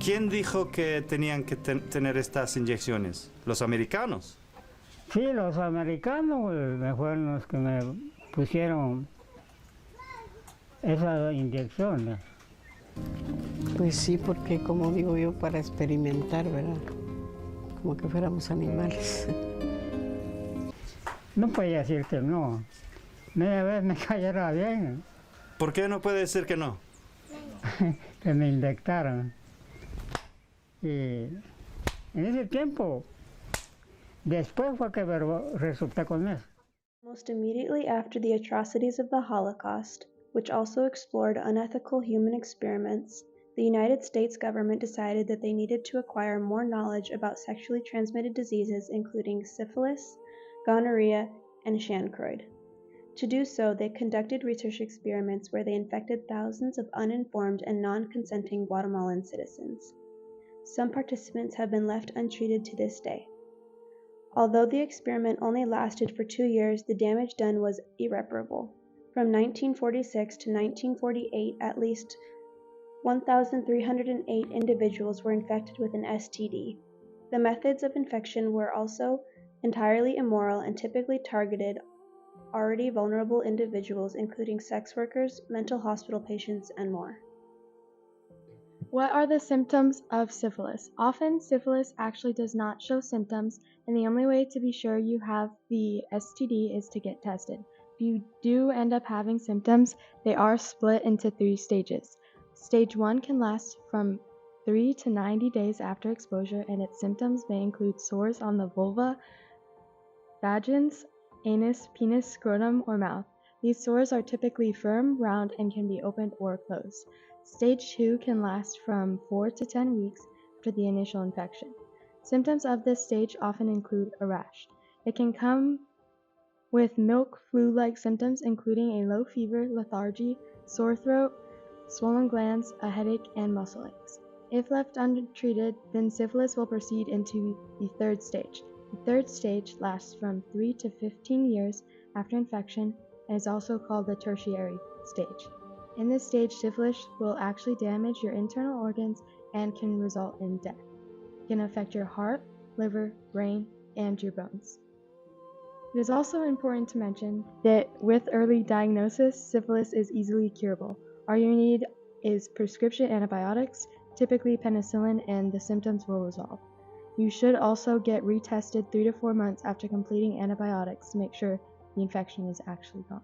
¿Quién dijo que tenían que tener estas inyecciones? ¿Los americanos? Sí, los americanos me fueron los que me pusieron esa inyección. Pues sí, porque como digo yo, para experimentar, ¿verdad? Como que fuéramos animales. No podía decir que no. Media vez me cayera bien. ¿Por qué no puede decir que no? Que me inyectaran. Y en ese tiempo, después fue que resulté con eso. Almost immediately after the atrocities of the Holocaust, which also explored unethical human experiments, the United States government decided that they needed to acquire more knowledge about sexually transmitted diseases including syphilis, gonorrhea, and chancroid. To do so, they conducted research experiments where they infected thousands of uninformed and non-consenting Guatemalan citizens. Some participants have been left untreated to this day. Although the experiment only lasted for 2 years, the damage done was irreparable. From 1946 to 1948, at least 1,308 individuals were infected with an STD. The methods of infection were also entirely immoral and typically targeted already vulnerable individuals, including sex workers, mental hospital patients, and more. What are the symptoms of syphilis? Often, syphilis actually does not show symptoms, and the only way to be sure you have the STD is to get tested. If you do end up having symptoms, they are split into 3 stages. Stage 1 can last from 3 to 90 days after exposure, and its symptoms may include sores on the vulva, vagins, anus, penis, scrotum, or mouth. These sores are typically firm, round, and can be opened or closed. Stage 2 can last from 4 to 10 weeks after the initial infection. Symptoms of this stage often include a rash. It can come with milk flu-like symptoms including a low fever, lethargy, sore throat, swollen glands, a headache, and muscle aches. If left untreated, then syphilis will proceed into the 3rd stage. The 3rd stage lasts from 3 to 15 years after infection and is also called the tertiary stage. In this stage, syphilis will actually damage your internal organs and can result in death. It can affect your heart, liver, brain, and your bones. It is also important to mention that with early diagnosis, syphilis is easily curable. All you need is prescription antibiotics, typically penicillin, and the symptoms will resolve. You should also get retested 3 to 4 months after completing antibiotics to make sure the infection is actually gone.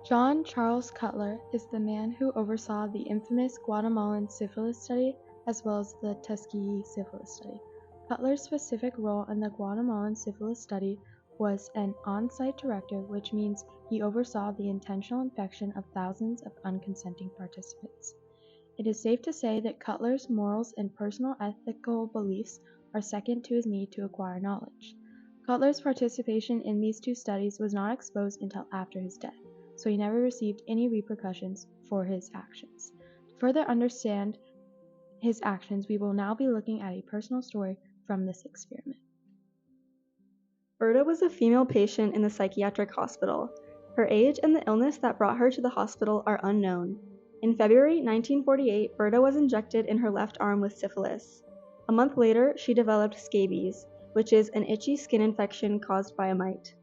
John Charles Cutler is the man who oversaw the infamous Guatemalan syphilis study as well as the Tuskegee syphilis study. Cutler's specific role in the Guatemalan syphilis study was an on-site director, which means he oversaw the intentional infection of thousands of unconsenting participants. It is safe to say that Cutler's morals and personal ethical beliefs are second to his need to acquire knowledge. Cutler's participation in these 2 studies was not exposed until after his death, so he never received any repercussions for his actions. To further understand his actions, we will now be looking at a personal story from this experiment. Berta was a female patient in the psychiatric hospital. Her age and the illness that brought her to the hospital are unknown. In February 1948, Berta was injected in her left arm with syphilis. A month later, she developed scabies, which is an itchy skin infection caused by a mite.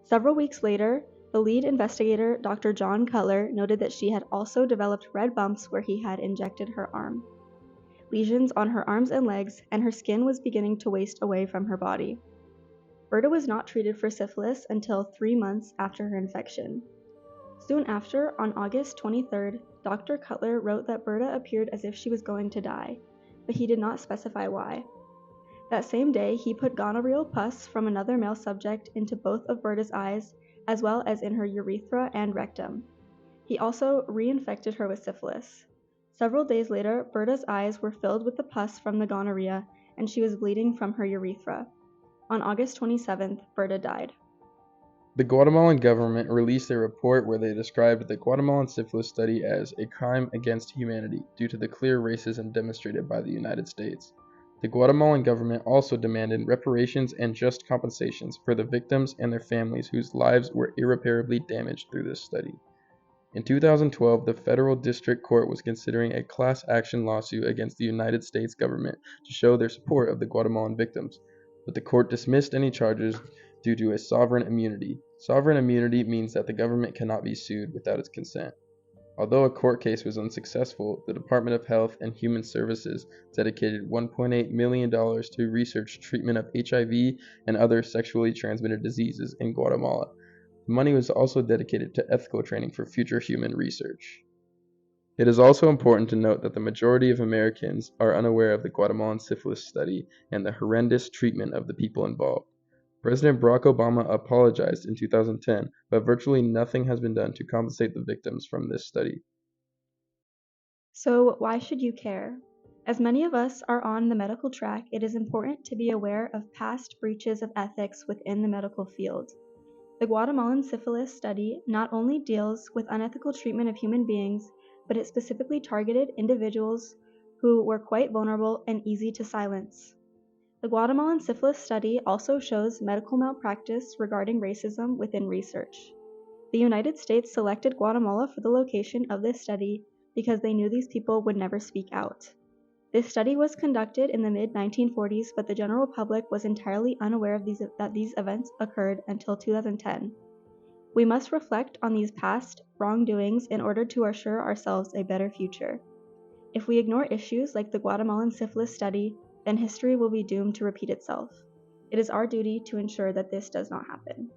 Several weeks later, the lead investigator, Dr. John Cutler, noted that she had also developed red bumps where he had injected her arm, lesions on her arms and legs, and her skin was beginning to waste away from her body. Berta was not treated for syphilis until 3 months after her infection. Soon after, on August 23rd, Dr. Cutler wrote that Berta appeared as if she was going to die, but he did not specify why. That same day, he put gonorrheal pus from another male subject into both of Berta's eyes, as well as in her urethra and rectum. He also reinfected her with syphilis. Several days later, Berta's eyes were filled with the pus from the gonorrhea, and she was bleeding from her urethra. On August 27th, Berta died. The Guatemalan government released a report where they described the Guatemalan syphilis study as a crime against humanity due to the clear racism demonstrated by the United States. The Guatemalan government also demanded reparations and just compensations for the victims and their families whose lives were irreparably damaged through this study. In 2012, the federal district court was considering a class action lawsuit against the United States government to show their support of the Guatemalan victims, but the court dismissed any charges due to a sovereign immunity. Sovereign immunity means that the government cannot be sued without its consent. Although a court case was unsuccessful, the Department of Health and Human Services dedicated $1.8 million to research treatment of HIV and other sexually transmitted diseases in Guatemala. The money was also dedicated to ethical training for future human research. It is also important to note that the majority of Americans are unaware of the Guatemalan syphilis study and the horrendous treatment of the people involved. President Barack Obama apologized in 2010, but virtually nothing has been done to compensate the victims from this study. So, why should you care? As many of us are on the medical track, it is important to be aware of past breaches of ethics within the medical field. The Guatemalan syphilis study not only deals with unethical treatment of human beings, but it specifically targeted individuals who were quite vulnerable and easy to silence. The Guatemalan syphilis study also shows medical malpractice regarding racism within research. The United States selected Guatemala for the location of this study because they knew these people would never speak out. This study was conducted in the mid-1940s, but the general public was entirely unaware of that these events occurred until 2010. We must reflect on these past wrongdoings in order to assure ourselves a better future. If we ignore issues like the Guatemalan syphilis study, then history will be doomed to repeat itself. It is our duty to ensure that this does not happen.